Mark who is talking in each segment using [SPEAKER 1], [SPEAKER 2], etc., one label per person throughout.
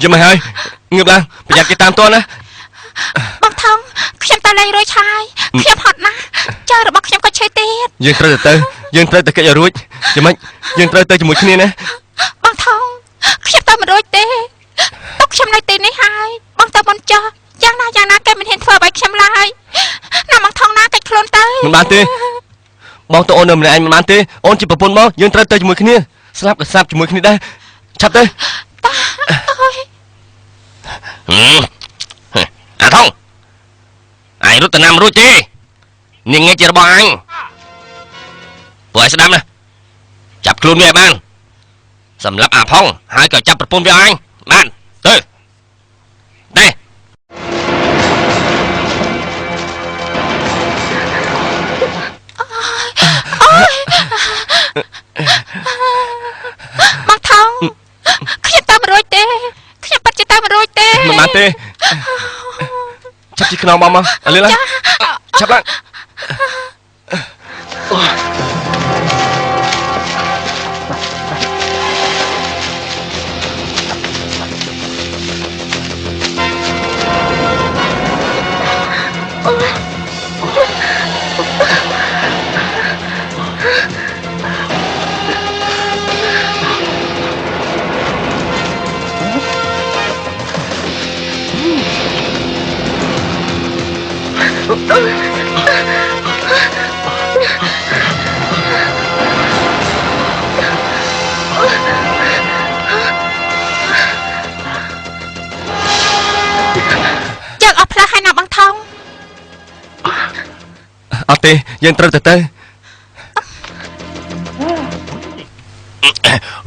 [SPEAKER 1] ยังไม่หายเงียบลังไปอยากติดตามตัวนะ
[SPEAKER 2] บังทองขยำตาเลยรวยชายขยำหอดนะเจอหรือบักขยำก็ใช้เตี้ย
[SPEAKER 1] ยังเตยเตยยังเตยแต่ก็อย่ารู้ยังไม่ยังเตยเตยจมูกที่นี่นะ
[SPEAKER 2] บังทองขยำตามันรวยเตี้ยตกขยำในเตี้ยในหายบังตาบนจอย่างน่าแกมันเห็นเฟอร์ใบขยำลายน้ำบังทองน่าแกโคลนเต้
[SPEAKER 1] มันบานเต้มองตัวโอนเดิมเลยมันบานเต้โอนจีบปนมองยังเตยเตยจมูกที่นี่สลับกับสลับจมูกที่นี่ได้ชัดเต้
[SPEAKER 2] ตาโอ้ย
[SPEAKER 1] ท่องไอ้รู้แต่นำรู้จีนี่ไงจีระบอังปล่อยสดำนะจับคลุมเนี่ยบ้านสำหรับอาพ่องหายก็จับประปุ่นไปอังบ้านเต้ได้
[SPEAKER 2] บังทองขยับตามรอยเต้ขยับปัจจิตามรอยเต้
[SPEAKER 1] มันมาเต้ชับจีขนมมาอะไรล่ะชับละเอาเตยังเติร์ดเต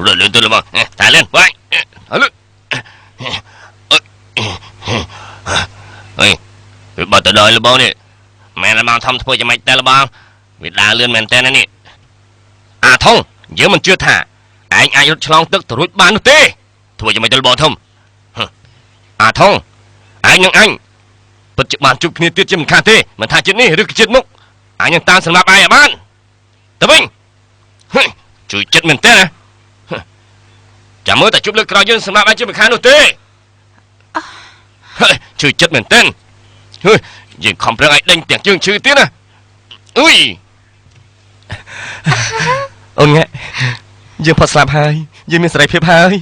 [SPEAKER 1] เรื่องเรื่องตัวละมั้งตายเล่นไว้เอาเลยเฮ้ยบอกตัวเดินหรือเปล่าเนี่ยแม่ละมังทำทั่วจะไม่แต่ละบางเวลาเลื่อนแมนแต่นั่นนี่ท่องเยอะมันเชื่อท่าไอ้อายุฉลองตึกตรุษบ้านนู่นเต้ทั่วจะไม่แต่ละบอทำท่องไอ้ยังไอ้ปัจจุบันจุกนี่เตี้ยจิ้มขาเต้มันท่าจิตนี่หรือจิตมุกยังตามสำหรับไอ้บ้านตะบิงช่วยจิตมันเต้นะจะมือแต่จุบเลือกเรายืนสำหรับไอ้จิ้มขานู่นเต้ช่วยจิตมันเต้นยิงคอมเพลงไอ้เด้งเตียงจึงชื่อเตี้ยนะอุ้ยโอนไงยังพอสลับหายยังมีสไลด์เพียบหาย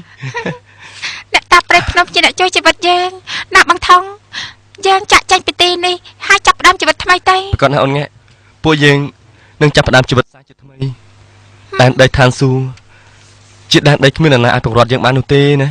[SPEAKER 2] เนี่ยตาเปรย์พนมจีน่ะช่วยชีวิตยังหนักบางทองยังจะใจไปตีนี่ให้จับดำชีวิตทำไมเต้
[SPEAKER 1] ก่อนนะโอนไงพวกยังนั่งจับดำชีวิตสายจุดทำไมแต่ได้ทานซูจิตได้ได้ขึ้นมาหนาไอ้ปกรอดยังมานุเต้นะ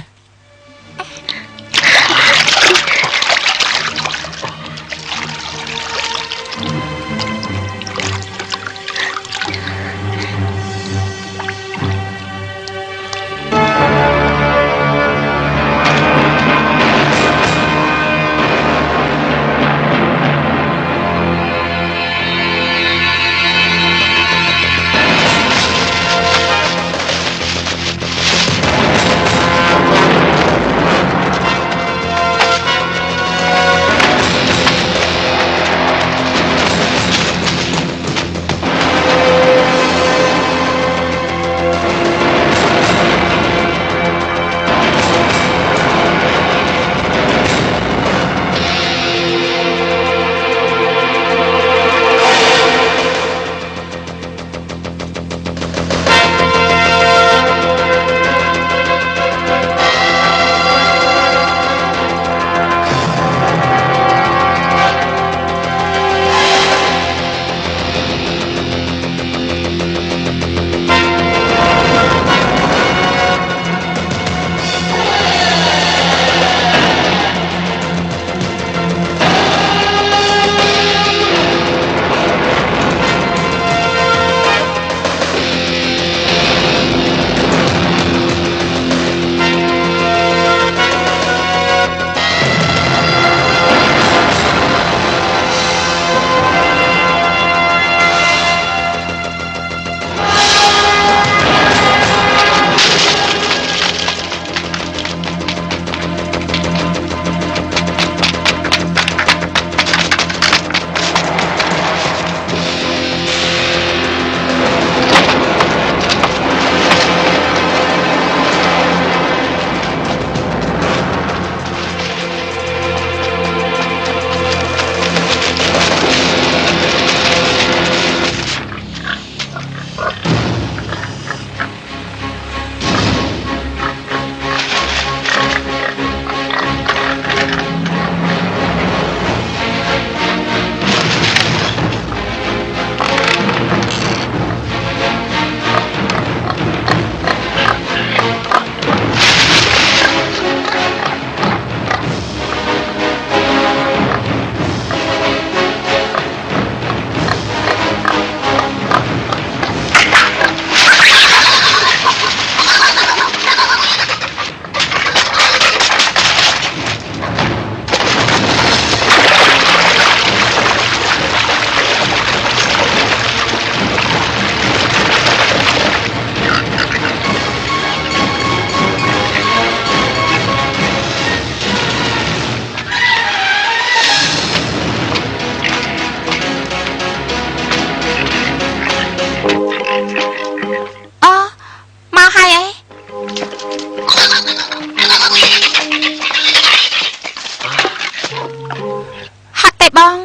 [SPEAKER 2] បង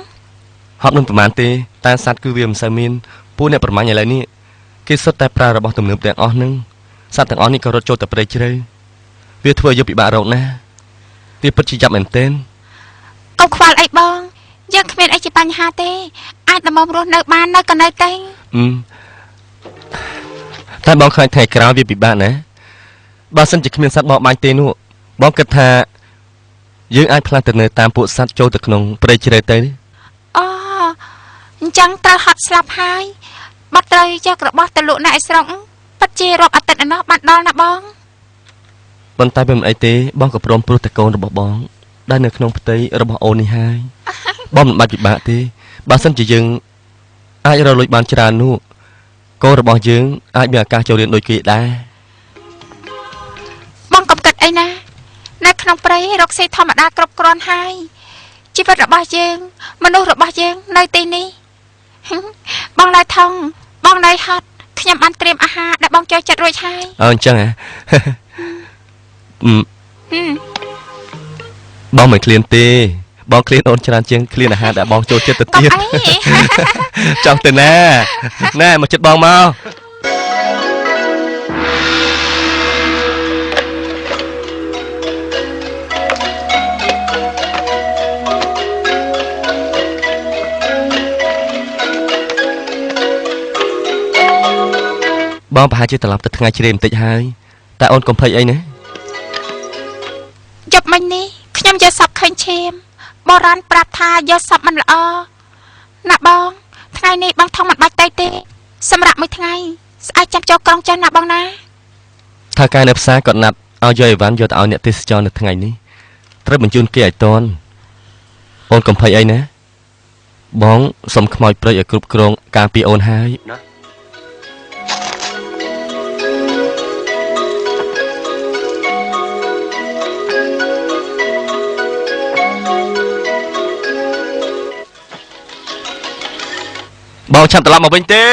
[SPEAKER 3] ហប់នឹងប្រមាណទេតែសัตว์គឺវាមិនសូវមានពួកអ្នកប្រមាញ់ឥឡូវនេះគេសុទ្ធតែប្រើរបស់ទំនើបទាំងអស់ហ្នឹងសត្វទាំងអស់នេះក៏រត់ចូលទៅព្រៃជ្រៅវាធ្វើឲ្យពិបាករកណាវាពិតជាចាប់មែនទែន
[SPEAKER 2] កុំខ្វល់អីបងយើងគ្មានអីជាបញ្ហាទេអាចដំមរស់នៅបាននៅក៏នៅទេ
[SPEAKER 3] តែបងខ្លាចថ្ងៃក្រោយវាពិបាកណាបើសិនជាគ្មានសត្វបរបាញ់ទេនោះបងគិតថាយើងអាចផ្លាស់ទៅនៅតាមពួកសត្វចូលទៅក្នុងព្រៃជ្រៅទៅ
[SPEAKER 2] អូអញ្ចឹងត្រូវហត់ស្លាប់ហើយបាត់ត្រូវយករបស់ទៅលក់នៅឯស្រុកពិតជារាប់អាទិត្យឯណោះបានដល់ណាបង
[SPEAKER 3] ប៉ុន្តែមិនអីទេបងក៏ព្រមព្រោះតែកូនរបស់បងដែលនៅក្នុងផ្ទៃរបស់អូននេះហើយបងមិនបាច់ពិបាកទេបើសិនជាយើងអាចរកលុយបានច្រើននោះកូនរបស់យើងអាចមានឱកាសចូលរៀនដូចគេដែរ
[SPEAKER 2] បងកុំគិតអីណានៅក្នុងព្រៃរកស៊ីធម្មតាគ្រប់គ្រាន់ហើយជីវិតរបស់យើងមនុស្សរបស់យើងនៅទីនេះបងឡើយថងបងនៅហត់ខ្ញុំបានត្រៀមអាហារដែលបងចូលចិត្តរួចហើយ
[SPEAKER 3] អញ្ចឹងហ៎ បងមិនឃ្លានទេបងឃ្លានអូនច្រើនជាងឃ្លានអាហារដែលបងចូលចិត្តទៅទៀត ចង់ទៅណាណែមកចិត្តបងមកបងប្រហែលជាត្រឡប់ទៅថ្ងៃជ្រេបន្តិចហើយតែអូនកុំភ័យអីណា
[SPEAKER 2] យប់មិញនេះខ្ញុំយកសពឃើញឈាមបរាណប្រាប់ថាយកសពមិនល្អណាបងថ្ងៃនេះបងថងមិនបាច់ទៅទេសម្រាប់មួយថ្ងៃស្អែកចាំចូលក្រុងចាស់ណាបងណា
[SPEAKER 3] ថាការនៅផ្សារគាត់ណាត់ឲ្យយកអីវ៉ាន់យកទៅឲ្យអ្នកទេសចរនៅថ្ងៃនេះត្រូវបញ្ជូនគេឲ្យតាន់អូនកុំភ័យអីណាបងសុំខ្មោចព្រៃឲ្យគ្រប់គ្រងការពីអូនហើយណា បងឆាប់ត្រឡប់មកវិញទេ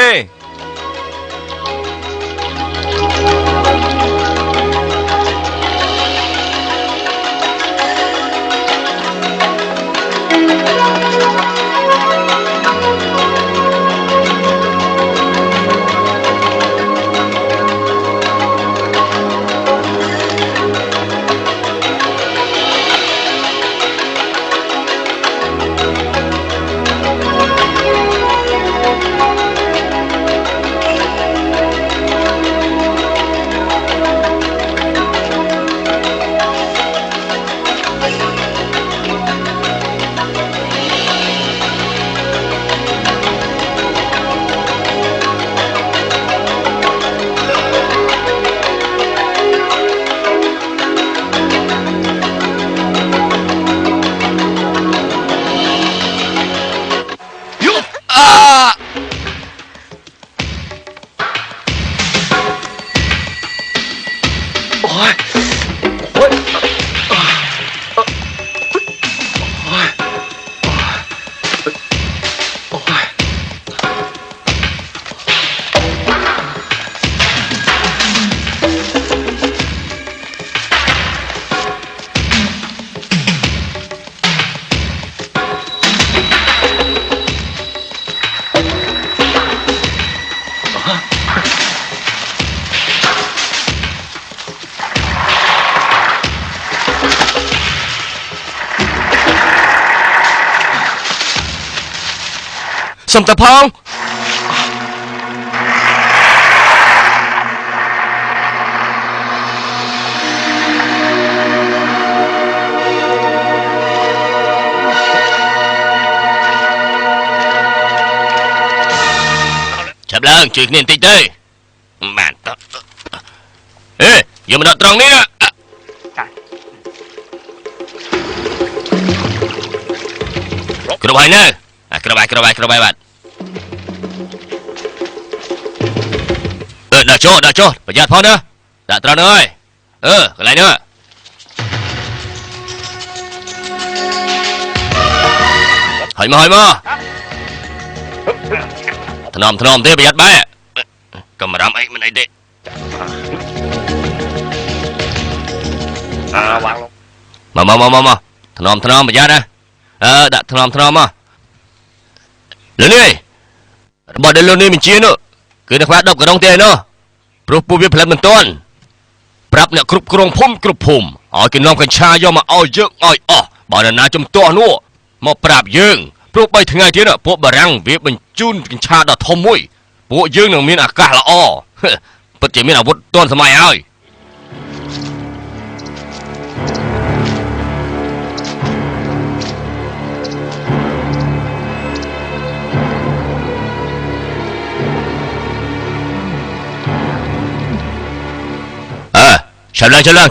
[SPEAKER 3] សុំតផង
[SPEAKER 1] ចាប់ឡើងជួយគ្នាបន្តិចទៅបានតអេយកមកដកត្រង់នេះណាគ្រប់ហើយនៅគ្រប់ហើយបាទដាក់ចុះប្រយ័ត្នផងណាដាក់ត្រង់នោះហើយកន្លែងនោះហើយមកថ្នមទេប្រយ័ត្នបែកកុំបារម្ភអីមិនអីទេវ៉ាងមកថ្នមប្រយ័ត្នណាដាក់ថ្នមមក លើនេះរបស់ដែលលោកនេះបញ្ជានោះគឺនៅខ្វះ10កណ្ដុងទេនោះព្រោះពួកវាផលិតមិនទាន់ប្រាប់អ្នកគ្រប់គ្រងភូមិគ្រប់ភូមិឲ្យគេនាំកញ្ឆាយកមកឲ្យយើងឲ្យអស់បើនរណាជំទាស់នោះមកប្រាប់យើងព្រោះ3ថ្ងៃទៀតពួកបារាំងវាបញ្ជូនកញ្ឆាដ៏ធំមួយពួកយើងនឹងមានឱកាសល្អពិតជាមានអាវុធទាន់សម័យហើយ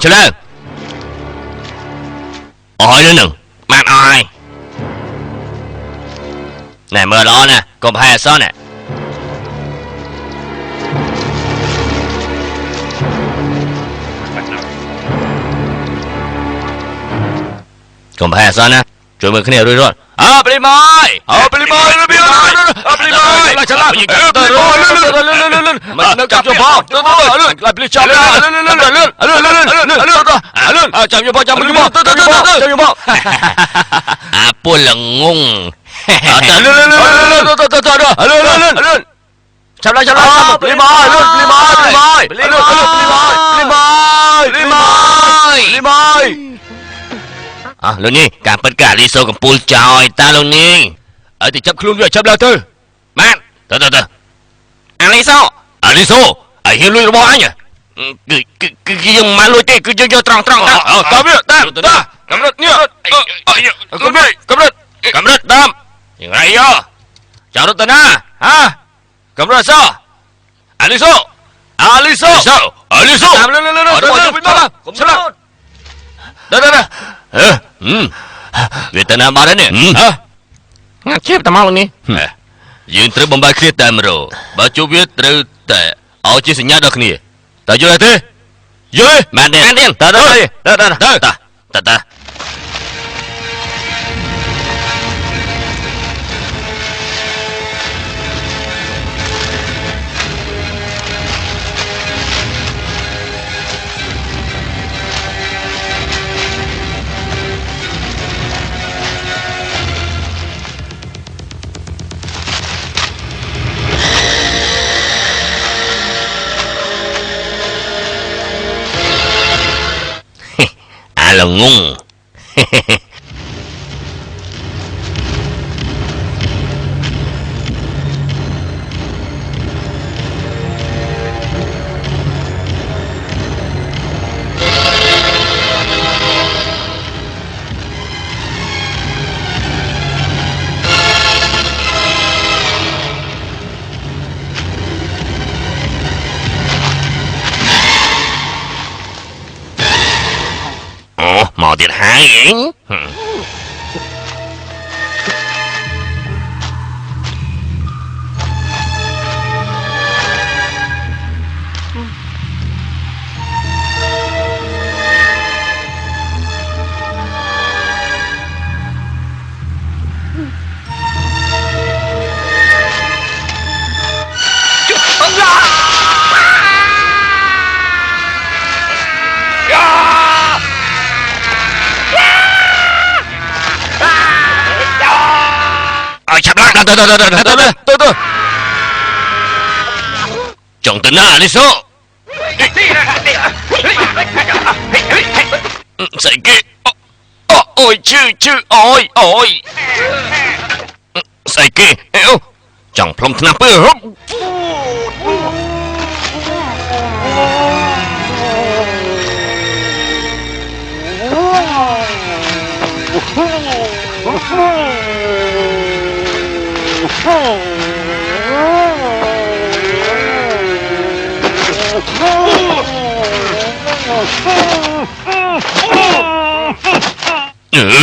[SPEAKER 1] ឆ្លើងអស់ហើយនឹងបានអស់ហើយណែមើលល្អណាស់កុំហែអសណាកុំហែអសណាជួយមើលគ្នារួចរាល់ព្រីម៉យព្រីម៉យរបៀបព្រីម៉យឆ្លាតមិននៅចាប់យកផង来ព្រីចាប់ចាំយកផងចាំយកផងចាំយកផងពួកល្ងងចាប់ឡើងព្រីម៉យព្រីម៉យលោកនេះការពិតកាលីសូកំពូលចោលតាលោកនេះឲ្យទៅចាប់ខ្លួនវាចាប់ឡើងទៅបានទៅអាលីសូឲ្យហ៊ានលួចរបស់អញគឺយើងមិនលួចទេគឺយើងយកត្រង់តាមវាតាមកម្រិតនេះកម្រិតតាមយ៉ាងไรយោចៅរតនាកម្រិតសអាលីសូតាមលើឆ្លាតវាទៅណាមកនេះងាត់ជិបតមកនេះយើងត្រូវបំបីគ្នាតែម្ដងបើជួបវាត្រូវតែឲ្យជាសញ្ញាដល់គ្នាតើយល់ទេយល់មែនទេតើល្ងងមកទៀតហើយទៅចង់ទៅណាលីសូស្អីគេអូយឈឺអូយស្អីគេចង់ផ្លុំថ្នាំពើ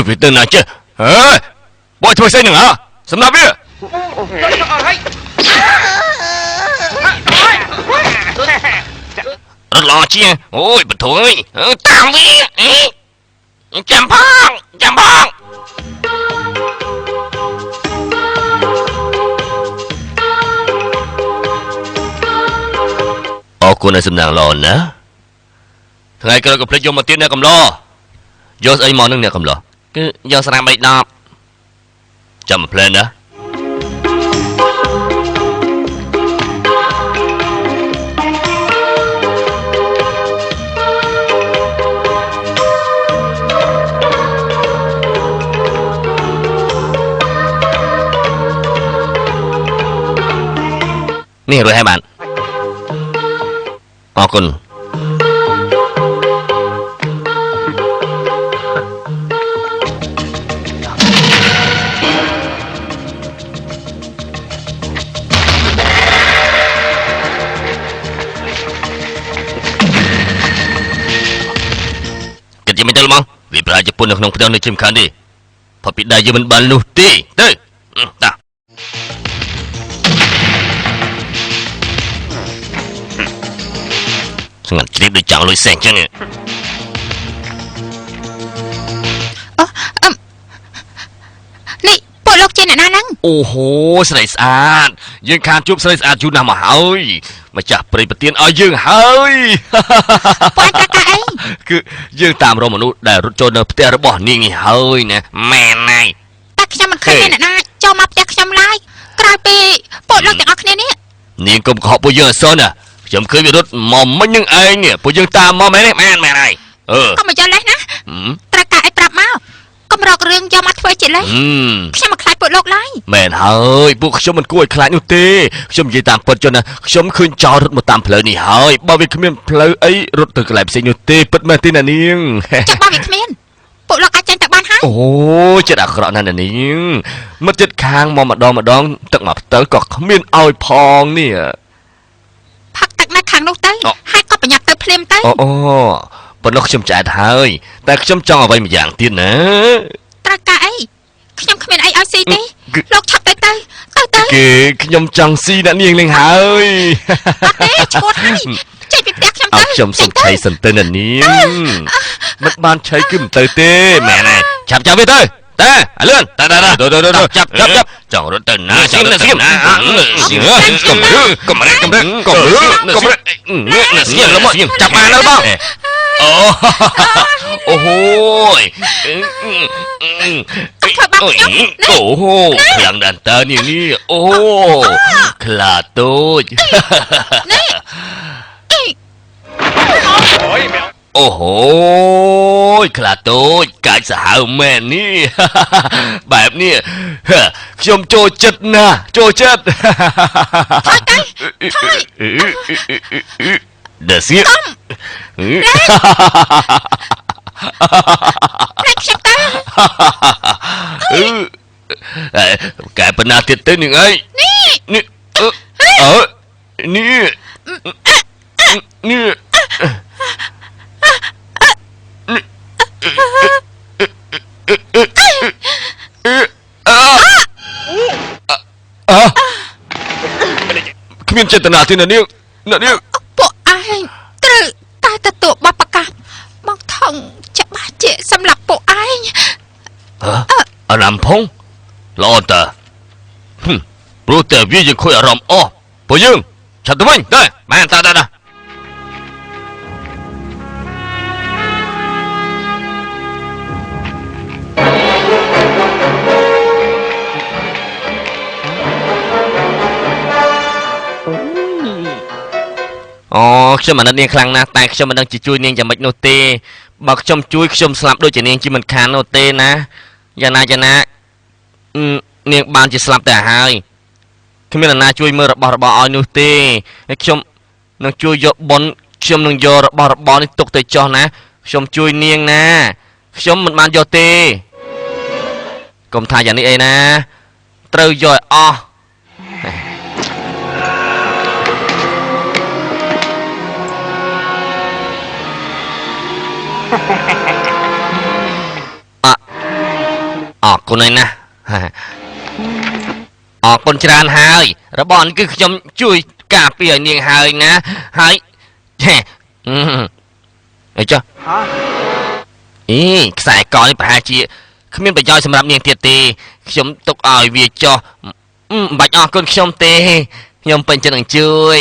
[SPEAKER 1] វាទៅណាចេះបោះធ្វើស្អីនឹងសម្រាប់វារត់ឡជាអូយបធួយតាមវាចាំផងអរគុណឲ្យសំណាងល្អណាស់ថ្ងៃក្រោយកុំភ្លេចយកមកទៀតអ្នកកំឡោយកស្អីមកនឹងអ្នកកំឡោគឺយកស្រាម3ដបចាំមកផ្លែណា នេះរួចហើយបាទអរគុណគិតយ៉ាងមិនទៅមកវាប្រាជប៉ុននៅក្នុងផ្ទះនៅជិមខានទេផុតពីដៃយើងមិនបាននោះទេទៅតាស្ងាត់ជ្រាបដូចចង់លុយសេះចឹងនេះ
[SPEAKER 2] នេះពួកលោកជាអ្នកណាហ្នឹង
[SPEAKER 1] អូហូស្រីស្អាតយើងខានជួបស្រីស្អាតយូរណាស់មកហើយម្ចាស់ព្រៃប្រទៀនឲ្យយើងហើយ
[SPEAKER 2] ពួកឯងកាអី
[SPEAKER 1] គឺយើងតាមរកមនុស្សដែលរត់ចូលនៅផ្ទះរបស់នាងនេះហើយណាមែនហើយ
[SPEAKER 2] តែខ្ញុំមិនឃើញអ្នកណាចូលមកផ្ទះខ្ញុំឡើយក្រោយពីពួកលោកទាំងអស់គ្នានេះ
[SPEAKER 1] នាងកុំកុហកពួកយើងអសនណាខ្ញុំឃើញវារត់មកមិញនឹងឯងពួកយើងតាមមកមែនទេមែនហើយក
[SPEAKER 2] ុំមកយកលេសណាត្រូវការឲ្យប្រាប់មកកុំរករឿងយកមកធ្វើជាលេសខ្ញុំមិនខ្លាចពួកលោកឡើយ
[SPEAKER 1] មែនហើយពួកខ្ញុំមិនគួរឲ្យខ្លាចនោះទេខ្ញុំនិយាយតាមពិតចុះណាខ្ញុំឃើញចោលរត់មកតាមផ្លូវនេះហើយបើវាគ្មានផ្លូវអីរត់ទៅកន្លែងផ្សេងនោះទេពិតមែនទេណានាង
[SPEAKER 2] ចាំបើវាគ្មានពួកលោកអាចចាញ់ទៅបានហើយ
[SPEAKER 1] អូចិត្តអាក្រក់ណាស់ណានាងមិត្តចិត្តខាងមកម្ដងទឹកមកផ្ទើក៏គ្មានឲ្យផងនេះ
[SPEAKER 2] ផឹកទឹកនៅខាងនោះទៅហើយក៏ប្រញាប់ទៅភ្លាមទៅ
[SPEAKER 1] អូប៉ុណ្ណោះខ្ញុំចែកហើយតែខ្ញុំចង់អ្វីម្យ៉ាងទៀតណា
[SPEAKER 2] ត្រូវការអីខ្ញុំគ្មានអីឲ្យស៊ីទេលោកឆាប់ទៅ
[SPEAKER 1] គេខ្ញុំចង់ស៊ីអ្នកនាងលេងហើយ
[SPEAKER 2] អត់ទេឈួតហើយចេញពីផ្ទះខ្ញុំទៅ
[SPEAKER 1] ខ្ញុំសុំឆៃសិនទៅអ្នកនាងមិនបានឆៃគឺមិនទៅទេមែនហើយចាប់វាទៅតាអលឿនតាចាប់ចង់រត់ទៅណាស្គីមកកុំរឺណាស្គីលមកចាប់បានហើយបងអូហូយអូហូខ្លាំងណាស់តើនេះអូខ្លាតូចអូហូយខ្លាតូចកាច់សាហាវមែននេះបែបនេះខ្ញុំចូលចិត្តណាស់ចូលចិត្ត
[SPEAKER 2] ថយ
[SPEAKER 1] ដេសៀ
[SPEAKER 2] ខ្ញុំទៅ
[SPEAKER 1] កែប៉ុណ្ណាទៀតទៅនឹងអីនេះនេះគ្មានចេតនាទេណានាង
[SPEAKER 2] ពួកឯងត្រូវតែទទួលបទប្រកាសបងថងច្បាស់ជាសម្រាប់ពួកឯង
[SPEAKER 1] អារម្មណ៍ផងល្អតើព្រោះតែវាយើងខូចអារម្មណ៍អស់ពួកយើងឆាប់ទៅវិញទៅបានតើអូខ្ញុំអាណិតនាងខ្លាំងណាស់តែខ្ញុំមិនដឹងជួយនាងយ៉ាងម៉េចនោះទេបើខ្ញុំជួយខ្ញុំស្លាប់ដូចជានាងជាមិនខាននោះទេណាយ៉ាងណានាងបានជាស្លាប់តែហើយគ្មាននរណាជួយមើលរបស់របរឲ្យនោះទេខ្ញុំនឹងជួយយកបុណ្យខ្ញុំនឹងយករបស់នេះទុកទៅចោះណាខ្ញុំជួយនាងណាខ្ញុំមិនបានយកទេកុំថាយ៉ាងនេះអីណាត្រូវយកឲ្យអស់អរគុណណាស់អរគុណច្រើនហើយរបស់នេះគឺខ្ញុំជួយការពារឲ្យនាងហើយណាហើយអីចុះខ្សែកនេះប្រហែលជាគ្មានប្រយោជន៍សម្រាប់នាងទៀតទេខ្ញុំទុកឲ្យវាចុះមិនបាច់អរគុណខ្ញុំទេខ្ញុំពេញចិត្តនឹងជួយ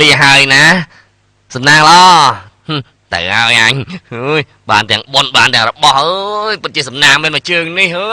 [SPEAKER 1] លាហើយណាសំណាងល្អទៅហើយអញអើយបានទាំងបុណ្យបានទាំងរបស់អើយពិតជាសំណាងមែនមកជើងនេះហឺ